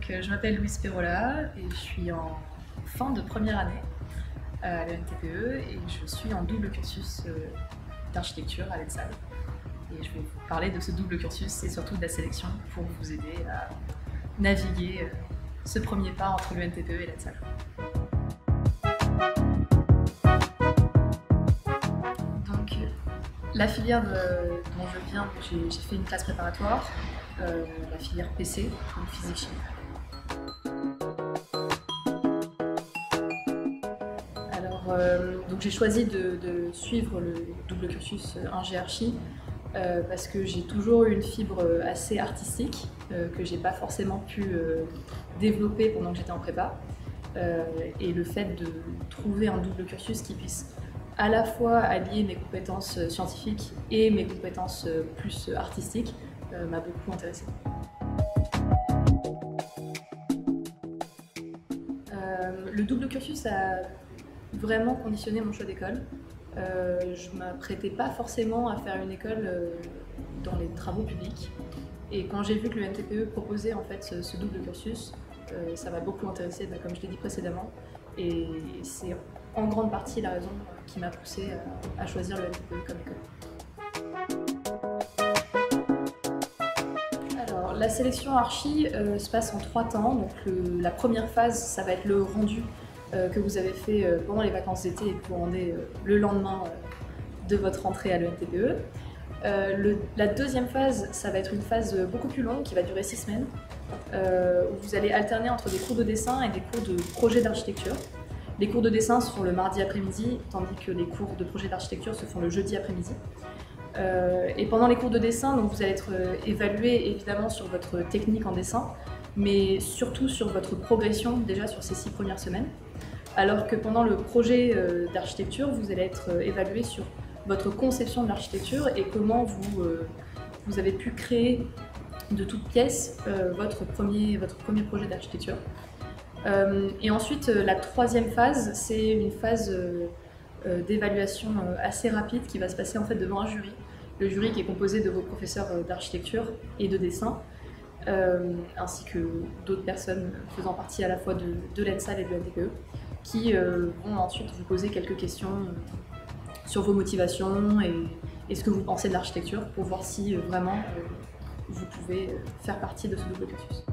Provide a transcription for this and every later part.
Je m'appelle Louise Perrola et je suis en fin de première année à l'ENTPE et je suis en double cursus d'architecture à l'ENSAL. Et je vais vous parler de ce double cursus et surtout de la sélection pour vous aider à naviguer ce premier pas entre l'ENTPE et l'ENSAL. Donc, la filière dont je viens, j'ai fait une classe préparatoire, la filière PC, donc physique-chimie. Donc j'ai choisi de suivre le double cursus Ingé Archi parce que j'ai toujours eu une fibre assez artistique que j'ai pas forcément pu développer pendant que j'étais en prépa. Et le fait de trouver un double cursus qui puisse à la fois allier mes compétences scientifiques et mes compétences plus artistiques m'a beaucoup intéressée. Le double cursus a vraiment conditionné mon choix d'école. Je ne m'apprêtais pas forcément à faire une école dans les travaux publics. Et quand j'ai vu que le NTPE proposait en fait ce double cursus, ça m'a beaucoup intéressée, comme je l'ai dit précédemment. Et c'est en grande partie la raison qui m'a poussée à choisir le NTPE comme école. Alors, la sélection archi se passe en 3 temps. Donc, la première phase, ça va être le rendu que vous avez fait pendant les vacances d'été et que vous rendez le lendemain de votre rentrée à l'ENTPE. La deuxième phase, ça va être une phase beaucoup plus longue qui va durer 6 semaines, où vous allez alterner entre des cours de dessin et des cours de projet d'architecture. Les cours de dessin se font le mardi après-midi, tandis que les cours de projet d'architecture se font le jeudi après-midi. Et pendant les cours de dessin, donc, vous allez être évalué évidemment sur votre technique en dessin, mais surtout sur votre progression déjà sur ces 6 premières semaines. Alors que pendant le projet d'architecture, vous allez être évalué sur votre conception de l'architecture et comment vous avez pu créer de toutes pièces votre premier projet d'architecture. Et ensuite, la troisième phase, c'est une phase d'évaluation assez rapide qui va se passer en fait devant un jury. Le jury qui est composé de vos professeurs d'architecture et de dessin, ainsi que d'autres personnes faisant partie à la fois de l'ENSAL et de l'ENTPE, qui vont ensuite vous poser quelques questions sur vos motivations et ce que vous pensez de l'architecture pour voir si vraiment vous pouvez faire partie de ce double cursus.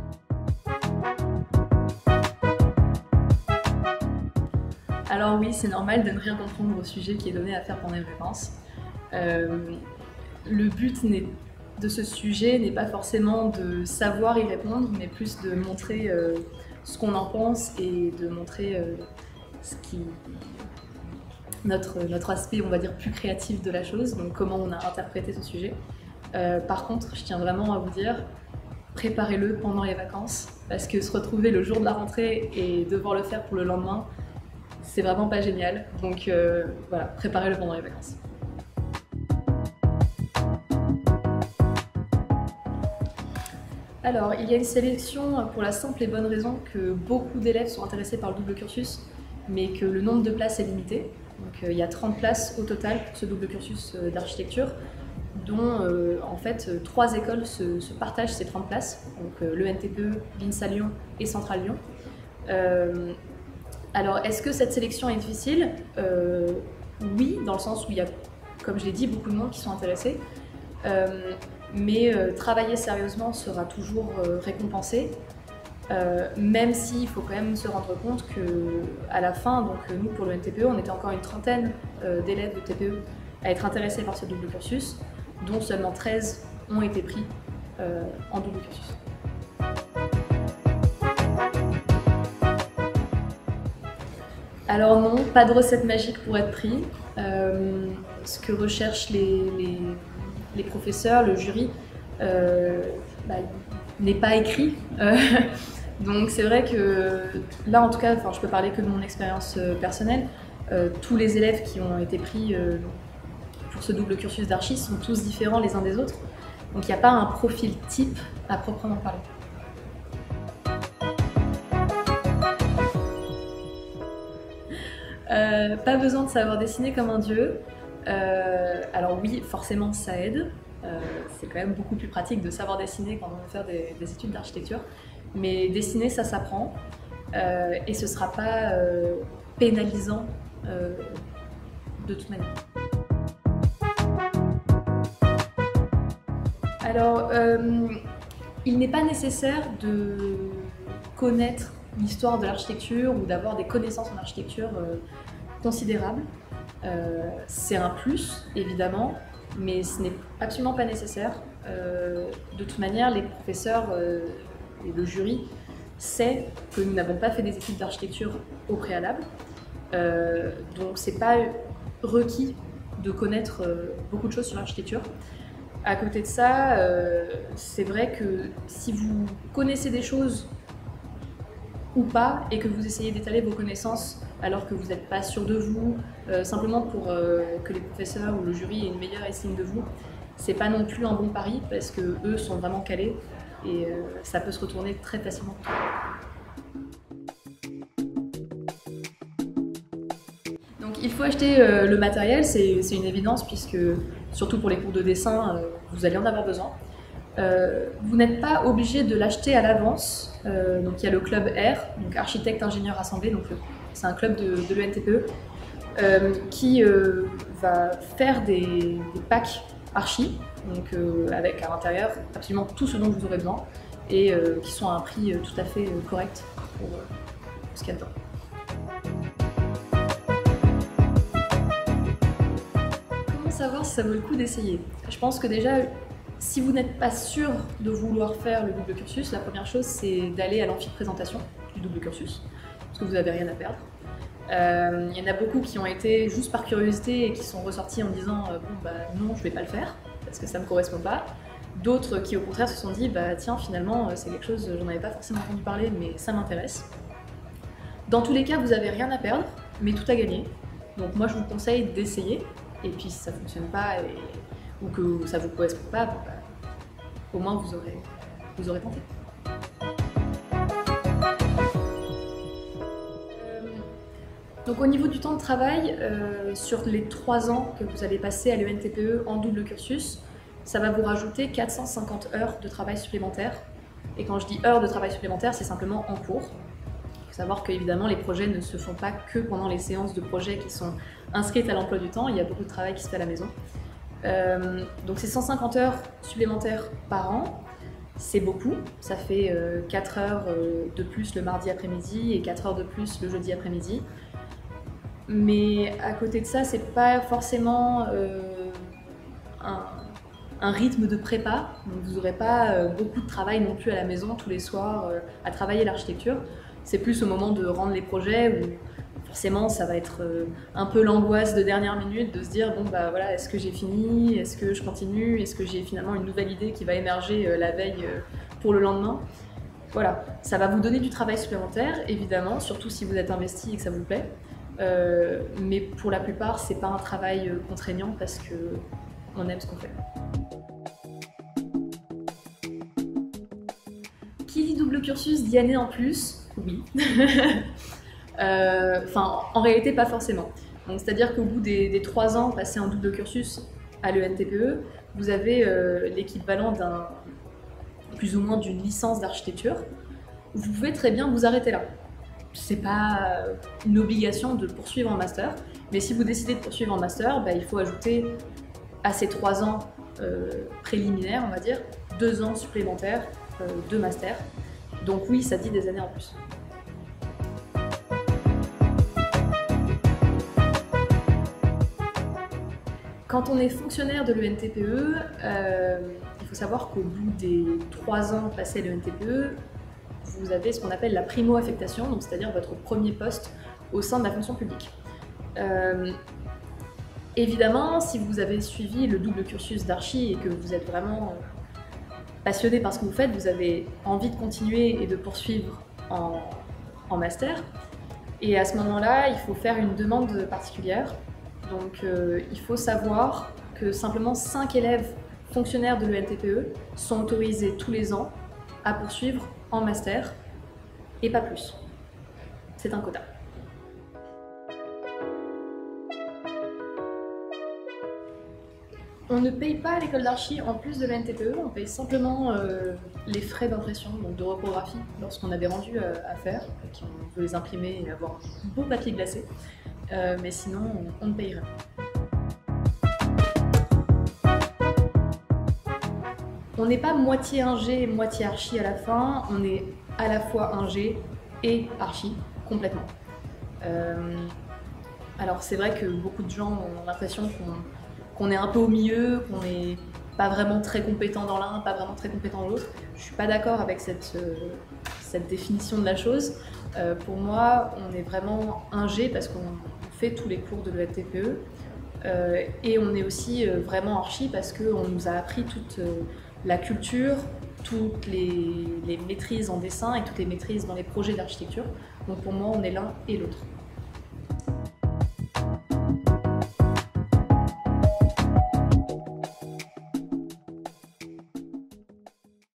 Alors oui, c'est normal de ne rien comprendre au sujet qui est donné à faire pendant les vacances. Le but de ce sujet n'est pas forcément de savoir y répondre, mais plus de montrer ce qu'on en pense et de montrer notre aspect, on va dire, plus créatif de la chose, donc comment on a interprété ce sujet. Par contre, je tiens vraiment à vous dire, préparez-le pendant les vacances, parce que se retrouver le jour de la rentrée et devoir le faire pour le lendemain, c'est vraiment pas génial. Donc voilà, préparez-le pendant les vacances. Alors, il y a une sélection pour la simple et bonne raison que beaucoup d'élèves sont intéressés par le double cursus, mais que le nombre de places est limité. Donc, il y a 30 places au total pour ce double cursus d'architecture, dont en fait 3 écoles se partagent ces 30 places, donc l'ENTPE, l'INSA Lyon et Centrale Lyon. Alors, est-ce que cette sélection est difficile? Oui, dans le sens où il y a, comme je l'ai dit, beaucoup de monde qui sont intéressés. Mais travailler sérieusement sera toujours récompensé, même s'il faut quand même se rendre compte qu'à la fin, donc nous pour le NTPE, on était encore une trentaine d'élèves de TPE à être intéressés par ce double cursus, dont seulement 13 ont été pris en double cursus. Alors non, pas de recette magique pour être pris. Ce que recherchent les professeurs, le jury, n'est pas écrit. Donc c'est vrai que là, en tout cas, je peux parler que de mon expérience personnelle. Tous les élèves qui ont été pris pour ce double cursus d'archi sont tous différents les uns des autres. Donc il n'y a pas un profil type à proprement parler. Pas besoin de savoir dessiner comme un dieu. Alors oui, forcément ça aide. C'est quand même beaucoup plus pratique de savoir dessiner quand on veut faire des études d'architecture. Mais dessiner, ça s'apprend et ce ne sera pas pénalisant de toute manière. Alors, il n'est pas nécessaire de connaître l'histoire de l'architecture ou d'avoir des connaissances en architecture considérables. C'est un plus, évidemment, mais ce n'est absolument pas nécessaire. De toute manière, les professeurs et le jury sait que nous n'avons pas fait des études d'architecture au préalable. Donc c'est pas requis de connaître beaucoup de choses sur l'architecture. À côté de ça, c'est vrai que si vous connaissez des choses ou pas et que vous essayez d'étaler vos connaissances alors que vous n'êtes pas sûr de vous, simplement pour que les professeurs ou le jury aient une meilleure estime de vous, c'est pas non plus un bon pari parce que eux sont vraiment calés et ça peut se retourner très facilement. Donc il faut acheter le matériel, c'est une évidence puisque surtout pour les cours de dessin, vous allez en avoir besoin. Vous n'êtes pas obligé de l'acheter à l'avance. Donc il y a le club R, donc architecte ingénieur assemblé, donc c'est un club de l'ENTPE qui va faire des packs archi, donc avec à l'intérieur absolument tout ce dont vous aurez besoin et qui sont à un prix tout à fait correct pour ce qu'il y a dedans. Comment savoir si ça vaut le coup d'essayer? Je pense que déjà, si vous n'êtes pas sûr de vouloir faire le double cursus, la première chose c'est d'aller à l'amphi de présentation du double cursus, parce que vous n'avez rien à perdre. Il y en a beaucoup qui ont été juste par curiosité et qui sont ressortis en disant bon bah non, je vais pas le faire parce que ça me correspond pas. D'autres qui au contraire se sont dit bah tiens, finalement c'est quelque chose, j'en avais pas forcément entendu parler mais ça m'intéresse. Dans tous les cas, vous avez rien à perdre mais tout à gagner. Donc moi je vous conseille d'essayer et puis si ça fonctionne pas ou que ça vous correspond pas, bon, bah, au moins vous aurez tenté. Donc au niveau du temps de travail, sur les 3 ans que vous allez passer à l'ENTPE en double cursus, ça va vous rajouter 450 heures de travail supplémentaires. Et quand je dis heures de travail supplémentaires, c'est simplement en cours. Il faut savoir qu'évidemment les projets ne se font pas que pendant les séances de projets qui sont inscrites à l'emploi du temps, il y a beaucoup de travail qui se fait à la maison. Donc c'est 150 heures supplémentaires par an. C'est beaucoup, ça fait 4 heures de plus le mardi après-midi et 4 heures de plus le jeudi après-midi. Mais à côté de ça, c'est pas forcément un rythme de prépa. Donc vous n'aurez pas beaucoup de travail non plus à la maison tous les soirs à travailler l'architecture. C'est plus au moment de rendre les projets où forcément ça va être un peu l'angoisse de dernière minute de se dire bon bah voilà, est-ce que j'ai fini, est-ce que je continue, est-ce que j'ai finalement une nouvelle idée qui va émerger la veille pour le lendemain. Voilà, ça va vous donner du travail supplémentaire évidemment, surtout si vous êtes investi et que ça vous plaît. Mais pour la plupart, c'est pas un travail contraignant parce que on aime ce qu'on fait. Qui dit double cursus dit année en plus? Oui. Enfin, en réalité, pas forcément. Donc, c'est-à-dire qu'au bout des 3 ans passés en double cursus à l'ENTPE, vous avez l'équivalent plus ou moins d'une licence d'architecture. Vous pouvez très bien vous arrêter là. C'est pas une obligation de poursuivre en master, mais si vous décidez de poursuivre en master, bah, il faut ajouter à ces 3 ans préliminaires, on va dire, 2 ans supplémentaires de master. Donc oui, ça dit des années en plus. Quand on est fonctionnaire de l'ENTPE, il faut savoir qu'au bout des 3 ans passés à l'ENTPE, vous avez ce qu'on appelle la primo-affectation, donc c'est-à-dire votre premier poste au sein de la fonction publique. Évidemment, si vous avez suivi le double cursus d'archi et que vous êtes vraiment passionné par ce que vous faites, vous avez envie de continuer et de poursuivre en master. Et à ce moment-là, il faut faire une demande particulière. Donc il faut savoir que simplement 5 élèves fonctionnaires de l'ENTPE sont autorisés tous les ans à poursuivre en master, et pas plus. C'est un quota. On ne paye pas à l'école d'archi en plus de la NTPE, on paye simplement les frais d'impression, donc de reprographie, lorsqu'on a des rendus à faire, qu'on veut les imprimer et avoir un beau papier glacé. Mais sinon, on ne paye rien. On n'est pas moitié ingé, moitié archi à la fin, on est à la fois ingé et archi, complètement. Alors c'est vrai que beaucoup de gens ont l'impression qu'on est un peu au milieu, qu'on n'est pas vraiment très compétent dans l'un, pas vraiment très compétent dans l'autre. Je ne suis pas d'accord avec cette définition de la chose. Pour moi, on est vraiment ingé parce qu'on fait tous les cours de l'ETPE et on est aussi vraiment archi parce qu'on nous a appris toute la culture, toutes les maîtrises en dessin et toutes les maîtrises dans les projets d'architecture. Donc pour moi, on est l'un et l'autre.